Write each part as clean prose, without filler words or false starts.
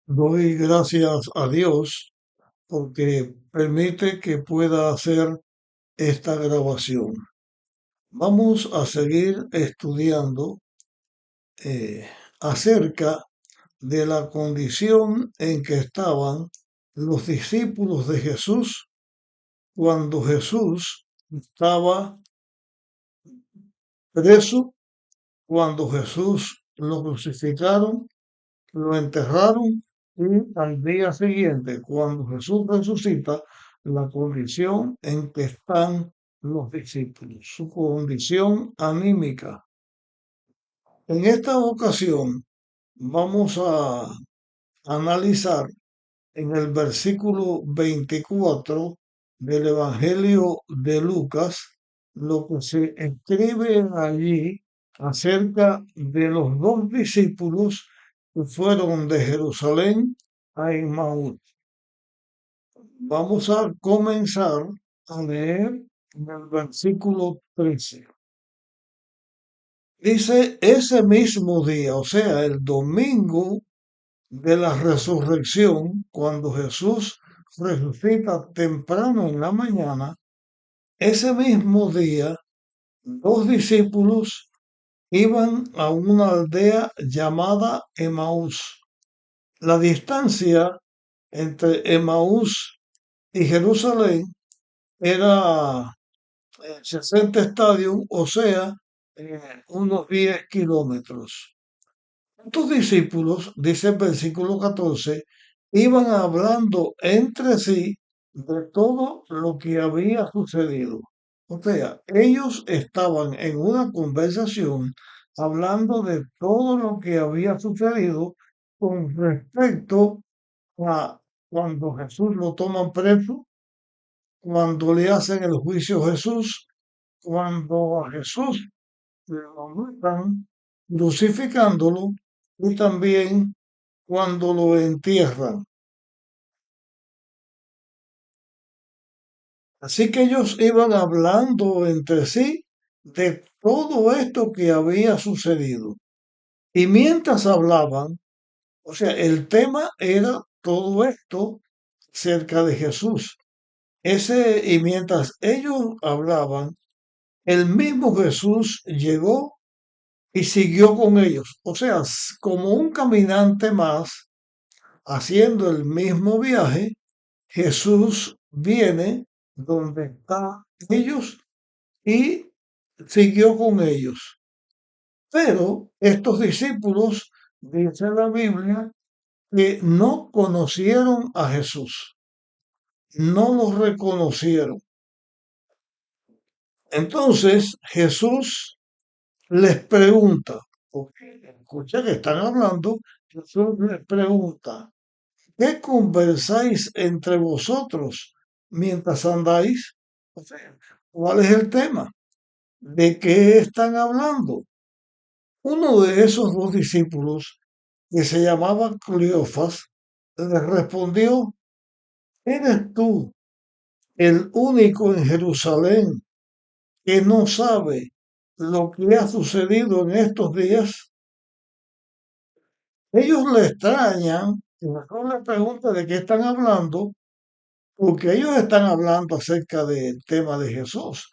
Doy gracias a Dios porque permite que pueda hacer esta grabación. Vamos a seguir estudiando acerca de la condición en que estaban los discípulos de Jesús cuando Jesús estaba preso, cuando Jesús lo crucificaron, lo enterraron y al día siguiente, cuando Jesús resucita, la condición en que están los discípulos, su condición anímica. En esta ocasión vamos a analizar en el versículo 24 del Evangelio de Lucas lo que se escribe allí acerca de los dos discípulos que fueron de Jerusalén a Emmaús. Vamos a comenzar a leer en el versículo 13. Dice, ese mismo día, o sea, el domingo de la resurrección, cuando Jesús resucita temprano en la mañana, ese mismo día, dos discípulos iban a una aldea llamada Emaús. La distancia entre Emaús y Jerusalén era 60 estadios, o sea, unos 10 kilómetros. Estos discípulos, dice el versículo 14, iban hablando entre sí de todo lo que había sucedido. O sea, ellos estaban en una conversación hablando de todo lo que había sucedido con respecto a cuando Jesús lo toman preso, cuando le hacen el juicio a Jesús, cuando a Jesús lo matan crucificándolo y también cuando lo entierran. Así que ellos iban hablando entre sí de todo esto que había sucedido. Y mientras hablaban, o sea, el tema era todo esto cerca de Jesús. Y mientras ellos hablaban, el mismo Jesús llegó y siguió con ellos. O sea, como un caminante más, haciendo el mismo viaje, Jesús viene donde están ellos y siguió con ellos. Pero estos discípulos, dice la Biblia, que no conocieron a Jesús, no lo reconocieron. Entonces Jesús les pregunta, porque escucha que están hablando, Jesús les pregunta, ¿qué conversáis entre vosotros mientras andáis? O sea, ¿cuál es el tema? ¿De qué están hablando? Uno de esos dos discípulos, que se llamaba Cleofas, le respondió, ¿eres tú el único en Jerusalén que no sabe lo que ha sucedido en estos días? Ellos le extrañan, y mejor le pregunta de qué están hablando, porque ellos están hablando acerca del tema de Jesús.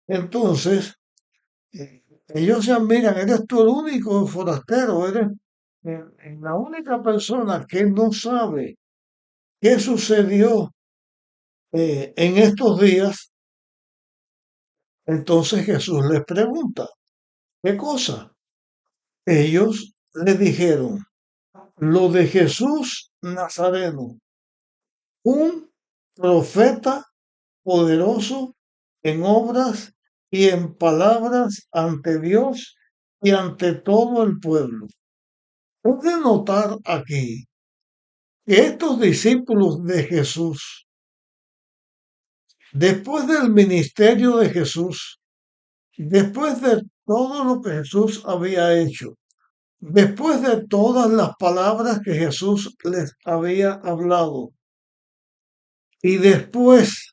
Entonces, ellos se admiran, eres tú el único forastero, eres la única persona que no sabe qué sucedió en estos días. Entonces Jesús les pregunta, ¿qué cosa? Ellos le dijeron, lo de Jesús Nazareno, un profeta poderoso en obras y en palabras ante Dios y ante todo el pueblo. Es de notar aquí que estos discípulos de Jesús, después del ministerio de Jesús, después de todo lo que Jesús había hecho, después de todas las palabras que Jesús les había hablado, y después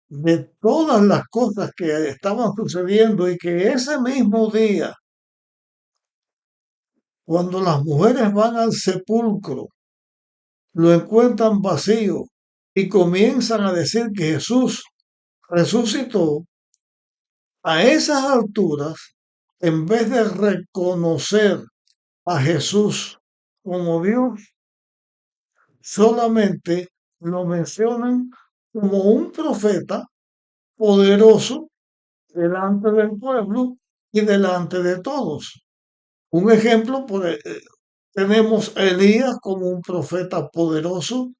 de todas las cosas que estaban sucediendo y que ese mismo día, cuando las mujeres van al sepulcro lo encuentran vacío y comienzan a decir que Jesús resucitó. A esas alturas, en vez de reconocer a Jesús como Dios, solamente lo mencionan como un profeta poderoso delante del pueblo y delante de todos. Un ejemplo, tenemos a Elías como un profeta poderoso,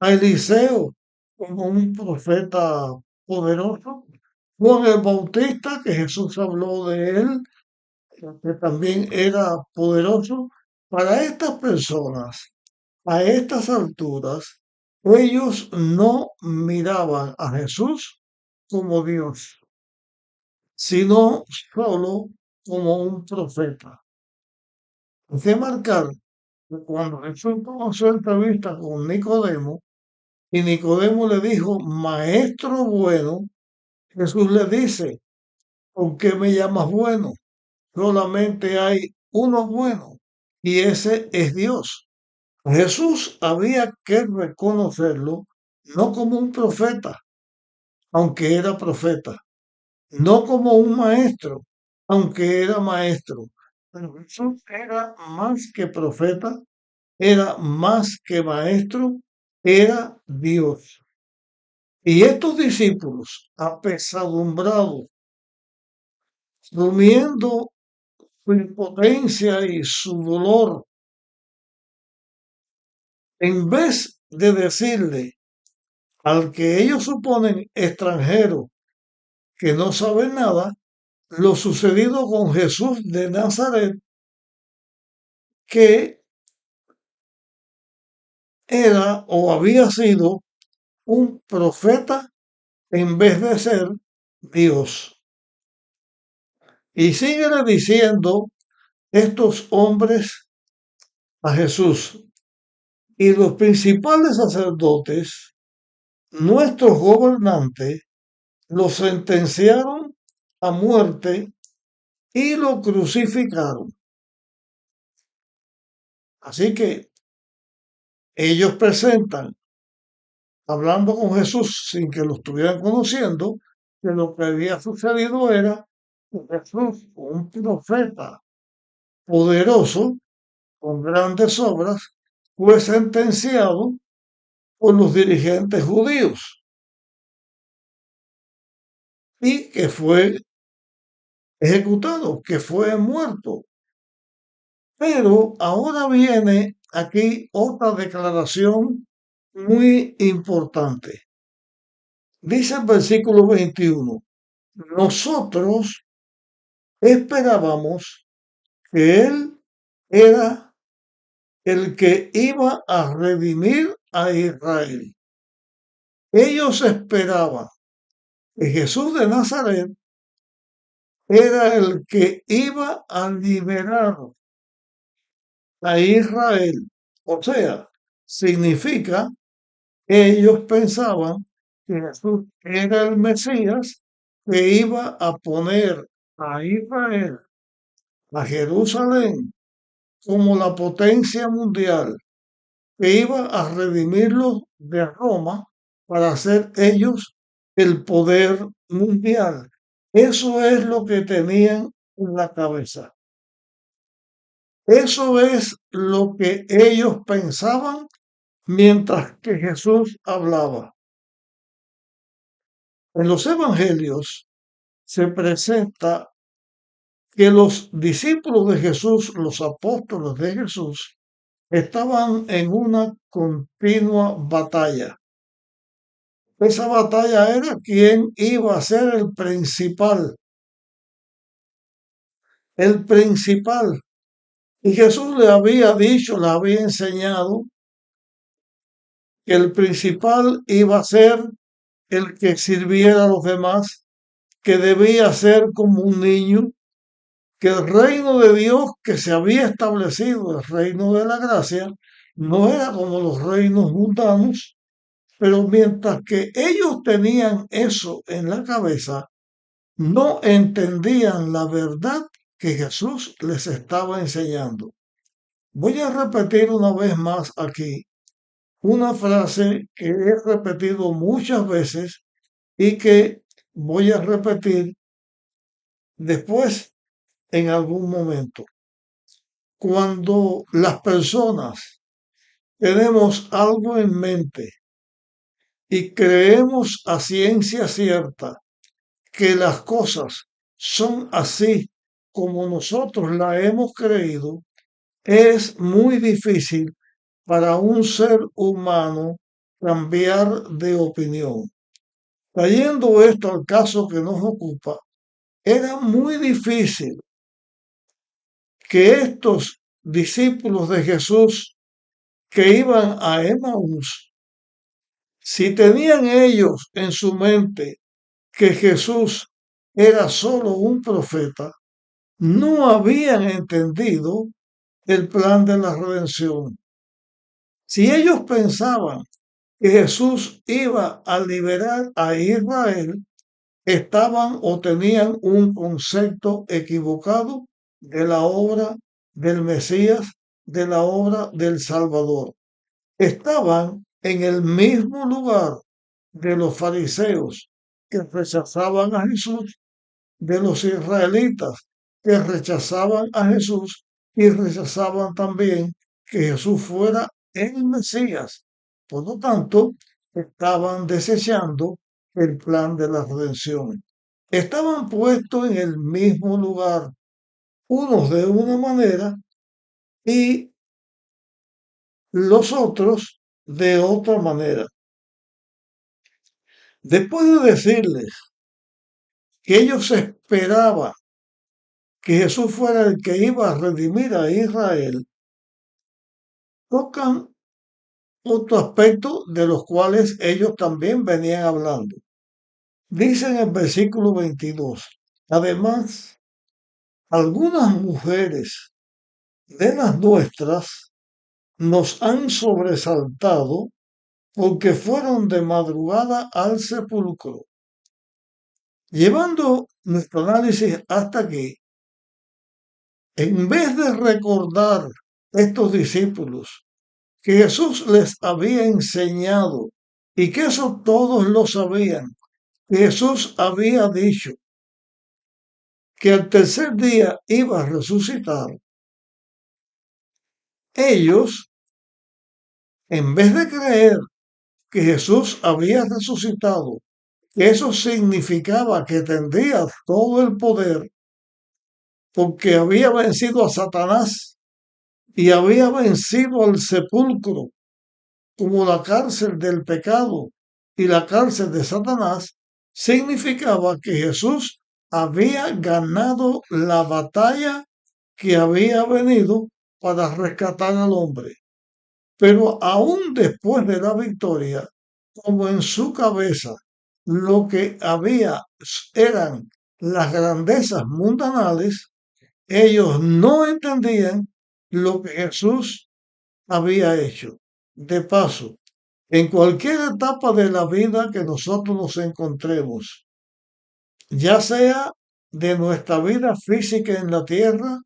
a Eliseo como un profeta poderoso, Juan el Bautista, que Jesús habló de él, que también era poderoso. Para estas personas, a estas alturas, ellos no miraban a Jesús como Dios, sino solo como un profeta. Hay que marcar que cuando Jesús tuvo su entrevista con Nicodemo y Nicodemo le dijo, maestro bueno, Jesús le dice, ¿por qué me llamas bueno? Solamente hay uno bueno y ese es Dios. Jesús había que reconocerlo no como un profeta, aunque era profeta, no como un maestro, aunque era maestro, pero Jesús era más que profeta, era más que maestro, era Dios. Y estos discípulos, apesadumbrados, rumiando su impotencia y su dolor, en vez de decirle al que ellos suponen extranjero que no sabe nada, lo sucedido con Jesús de Nazaret, que era o había sido un profeta en vez de ser Dios. Y siguen diciendo estos hombres a Jesús, y los principales sacerdotes, nuestros gobernantes, lo sentenciaron a muerte y lo crucificaron. Así que ellos presentan, hablando con Jesús sin que lo estuvieran conociendo, que lo que había sucedido era que Jesús, un profeta poderoso, con grandes obras, fue sentenciado por los dirigentes judíos y que fue ejecutado, que fue muerto. Pero ahora viene aquí otra declaración muy importante. Dice el versículo 21, nosotros esperábamos que Él era el que iba a redimir a Israel. Ellos esperaban que Jesús de Nazaret era el que iba a liberar a Israel. O sea, significa que ellos pensaban que Jesús era el Mesías que iba a poner a Israel, a Jerusalén, como la potencia mundial, que iba a redimirlos de Roma para ser ellos el poder mundial. Eso es lo que tenían en la cabeza. Eso es lo que ellos pensaban mientras que Jesús hablaba. En los evangelios se presenta que los discípulos de Jesús, los apóstoles de Jesús, estaban en una continua batalla. Esa batalla era quién iba a ser el principal, el principal. Y Jesús le había dicho, le había enseñado que el principal iba a ser el que sirviera a los demás, que debía ser como un niño, que el reino de Dios que se había establecido, el reino de la gracia, no era como los reinos mundanos, pero mientras que ellos tenían eso en la cabeza, no entendían la verdad que Jesús les estaba enseñando. Voy a repetir una vez más aquí una frase que he repetido muchas veces y que voy a repetir después en algún momento. Cuando las personas tenemos algo en mente y creemos a ciencia cierta que las cosas son así como nosotros la hemos creído, es muy difícil para un ser humano cambiar de opinión. Trayendo esto al caso que nos ocupa, era muy difícil que estos discípulos de Jesús que iban a Emaús, si tenían ellos en su mente que Jesús era solo un profeta, no habían entendido el plan de la redención. Si ellos pensaban que Jesús iba a liberar a Israel, estaban o tenían un concepto equivocado de la obra del Mesías, de la obra del Salvador. Estaban en el mismo lugar de los fariseos que rechazaban a Jesús, de los israelitas que rechazaban a Jesús y rechazaban también que Jesús fuera el Mesías. Por lo tanto, estaban desechando el plan de la redención. Estaban puestos en el mismo lugar, unos de una manera y los otros de otra manera. Después de decirles que ellos esperaban que Jesús fuera el que iba a redimir a Israel, tocan otro aspecto de los cuales ellos también venían hablando. Dice en el versículo 22, además, algunas mujeres de las nuestras nos han sobresaltado porque fueron de madrugada al sepulcro. Llevando nuestro análisis hasta aquí, en vez de recordar estos discípulos que Jesús les había enseñado y que eso todos lo sabían, que Jesús había dicho que al tercer día iba a resucitar, ellos, en vez de creer que Jesús había resucitado, que eso significaba que tendría todo el poder, porque había vencido a Satanás y había vencido al sepulcro como la cárcel del pecado y la cárcel de Satanás, significaba que Jesús había ganado la batalla que había venido para rescatar al hombre. Pero aún después de la victoria, como en su cabeza lo que había eran las grandezas mundanales, ellos no entendían lo que Jesús había hecho. De paso, en cualquier etapa de la vida que nosotros nos encontremos, ya sea de nuestra vida física en la tierra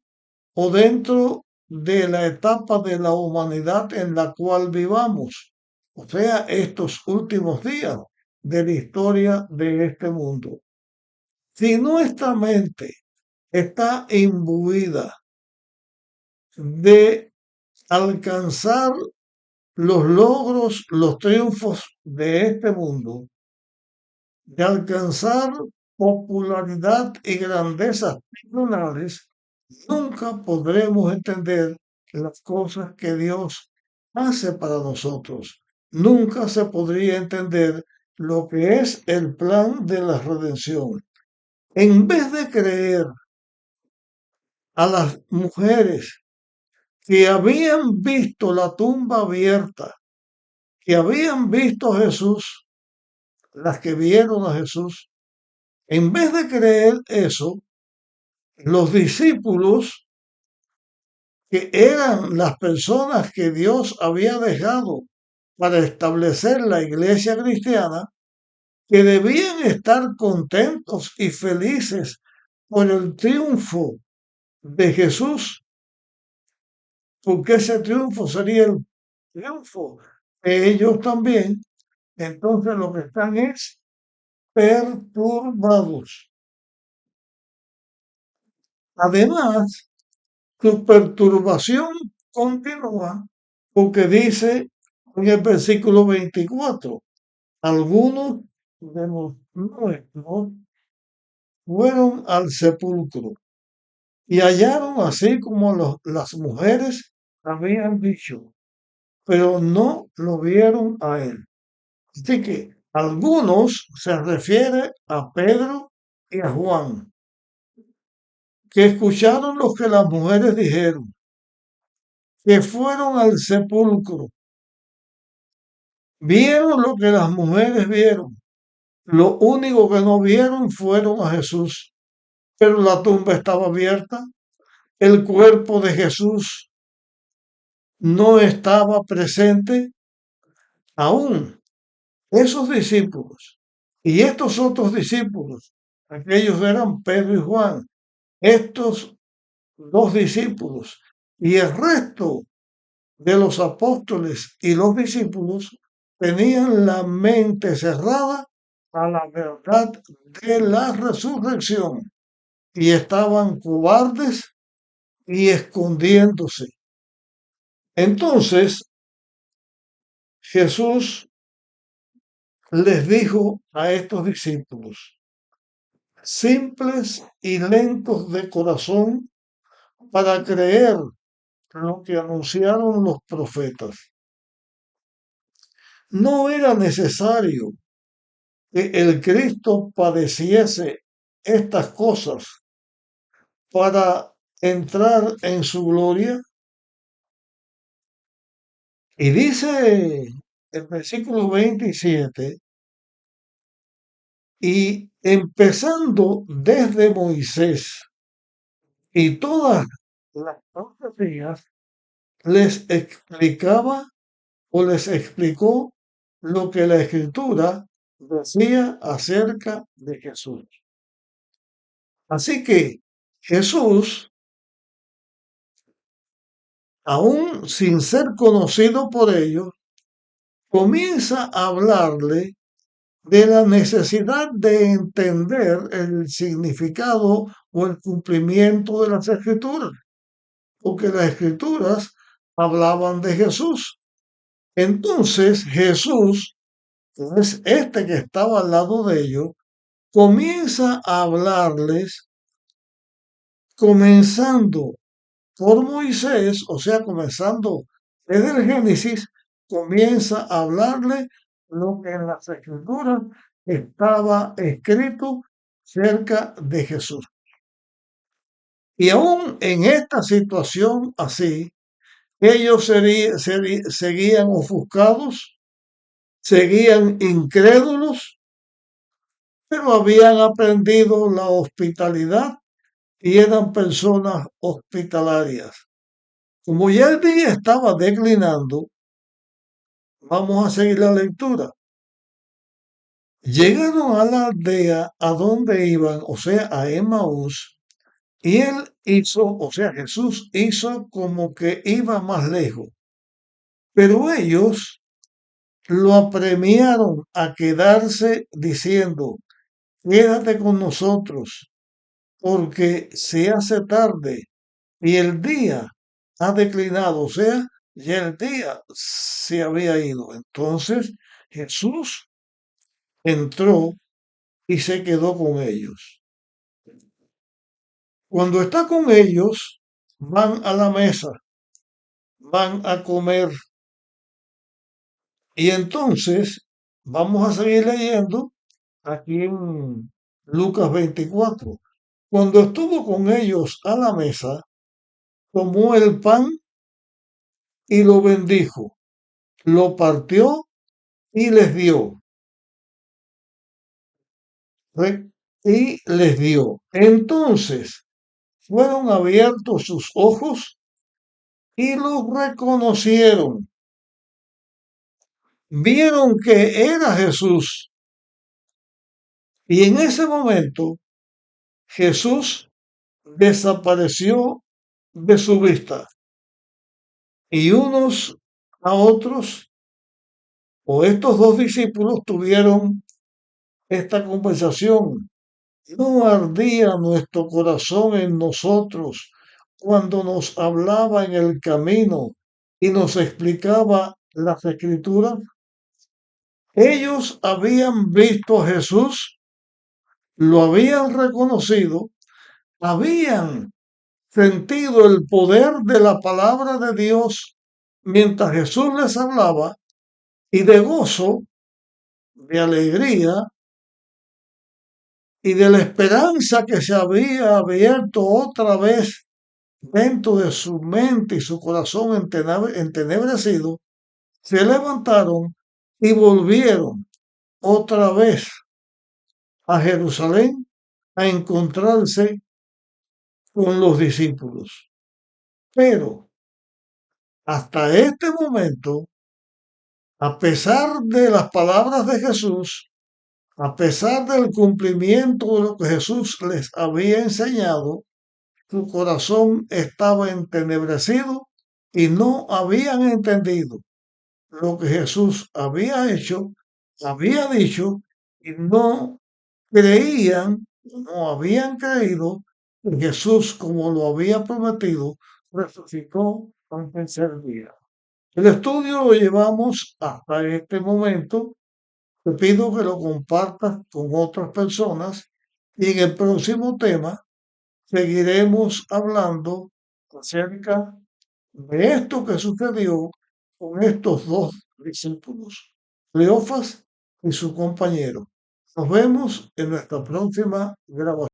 o dentro de la etapa de la humanidad en la cual vivamos, o sea, estos últimos días de la historia de este mundo. Si nuestra mente está imbuida de alcanzar los logros, los triunfos de este mundo, de alcanzar popularidad y grandezas personales, nunca podremos entender las cosas que Dios hace para nosotros. Nunca se podría entender lo que es el plan de la redención. En vez de creer a las mujeres que habían visto la tumba abierta, que habían visto a Jesús, las que vieron a Jesús, en vez de creer eso, los discípulos, que eran las personas que Dios había dejado para establecer la iglesia cristiana, que debían estar contentos y felices por el triunfo de Jesús, porque ese triunfo sería el triunfo ellos también. Entonces lo que están es perturbados. Además, su perturbación continúa porque dice en el versículo 24, algunos de los nuestros fueron al sepulcro y hallaron así como las mujeres habían dicho, pero no lo vieron a él. Así que algunos se refiere a Pedro y a Juan, que escucharon lo que las mujeres dijeron, que fueron al sepulcro, vieron lo que las mujeres vieron. Lo único que no vieron fueron a Jesús, pero la tumba estaba abierta, el cuerpo de Jesús no estaba presente aún. Esos discípulos y estos otros discípulos, aquellos eran Pedro y Juan, estos dos discípulos y el resto de los apóstoles y los discípulos tenían la mente cerrada a la verdad de la resurrección y estaban cobardes y escondiéndose. Entonces Jesús les dijo a estos discípulos, simples y lentos de corazón para creer lo que anunciaron los profetas. No era necesario que el Cristo padeciese estas cosas para entrar en su gloria. Y dice el versículo 27, y empezando desde Moisés y todas las profecías, les explicaba o les explicó lo que la escritura decía acerca de Jesús. Así que Jesús, aún sin ser conocido por ellos, comienza a hablarle de la necesidad de entender el significado o el cumplimiento de las escrituras, porque las escrituras hablaban de Jesús. Entonces Jesús, que es este que estaba al lado de ellos, comienza a hablarles comenzando por Moisés, o sea, comenzando desde el Génesis, comienza a hablarle lo que en las escrituras estaba escrito cerca de Jesús. Y aún en esta situación así, ellos seguían ofuscados, seguían incrédulos, pero habían aprendido la hospitalidad y eran personas hospitalarias. Como ya el día estaba declinando, vamos a seguir la lectura. Llegaron a la aldea a donde iban, o sea, a Emaús, y él hizo, o sea, Jesús hizo como que iba más lejos. Pero ellos lo apremiaron a quedarse diciendo, quédate con nosotros, porque se hace tarde y el día ha declinado, o sea, ya el día se había ido. Entonces Jesús entró y se quedó con ellos. Cuando está con ellos, van a la mesa, van a comer. Y entonces vamos a seguir leyendo aquí en Lucas 24. Cuando estuvo con ellos a la mesa, tomó el pan y lo bendijo, lo partió y les dio. Y les dio. Entonces fueron abiertos sus ojos y lo reconocieron. Vieron que era Jesús. Y en ese momento Jesús desapareció de su vista. Y unos a otros o estos dos discípulos tuvieron esta conversación. ¿No ardía nuestro corazón en nosotros cuando nos hablaba en el camino y nos explicaba las escrituras? Ellos habían visto a Jesús, lo habían reconocido, habían sentido el poder de la palabra de Dios mientras Jesús les hablaba y de gozo, de alegría y de la esperanza que se había abierto otra vez dentro de su mente y su corazón entenebrecido, se levantaron y volvieron otra vez a Jerusalén a encontrarse con los discípulos. Pero hasta este momento, a pesar de las palabras de Jesús, a pesar del cumplimiento de lo que Jesús les había enseñado, su corazón estaba entenebrecido y no habían entendido lo que Jesús había hecho, había dicho, y no creían, no habían creído que Jesús, como lo había prometido, resucitó al tercer día. El estudio lo llevamos hasta este momento. Te pido que lo compartas con otras personas y en el próximo tema seguiremos hablando acerca de esto que sucedió con estos dos discípulos, Cleofas y su compañero. Nos vemos en nuestra próxima grabación.